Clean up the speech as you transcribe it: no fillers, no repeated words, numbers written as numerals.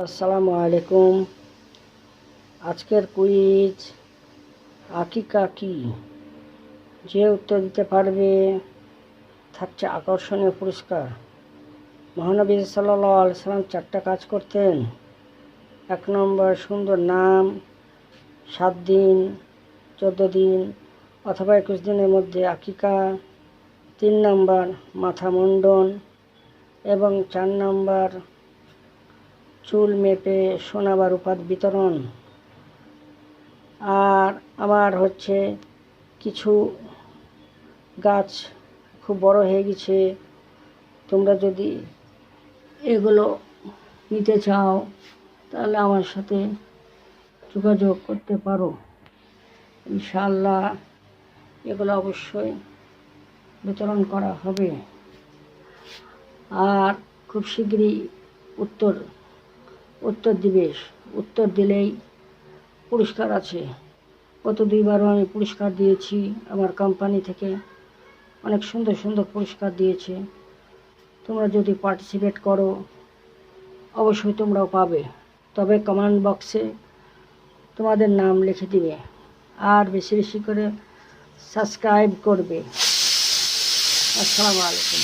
আসসালামু আলাইকুম। আজকের কুইজ আকিকা কি? যে উত্তর দিতে পারবে থাকছে আকর্ষণীয় পুরস্কার। মহানবী সাল্লাল্লাহু আলাইহি সাল্লাম 4টা কাজ করতেন। 1 নম্বর সুন্দর নাম, 7 দিন, 14 দিন অথবা 21 দিনের মধ্যে আকিকা। 3 নম্বর মাথা মুন্ডন এবং 4 নম্বর চুল মেপে সোনা বা রূপার বিতরণ। আর আমার কিছু গাছ খুব বড় হয়ে গেছে। তোমরা যদি এগুলো নিতে চাও তাহলে আমার সাথে যোগাযোগ করতে পারো। ইনশাআল্লাহ এগুলো অবশ্যই বিতরণ করা হবে। আর খুব শীঘ্রই উত্তর দিবে। উত্তর দিলেই পুরস্কার আছে। গত 2বারও আমি পুরস্কার দিয়েছি। আমার কোম্পানি থেকে অনেক সুন্দর সুন্দর পুরস্কার দিয়েছে। তোমরা যদি পার্টিসিপেট করো অবশ্যই তোমরাও পাবে। তবে কমেন্ট বক্সে তোমাদের নাম লিখে দিবে আর বেশি বেশি করে সাবস্ক্রাইব করবে। আসসালামু আলাইকুম।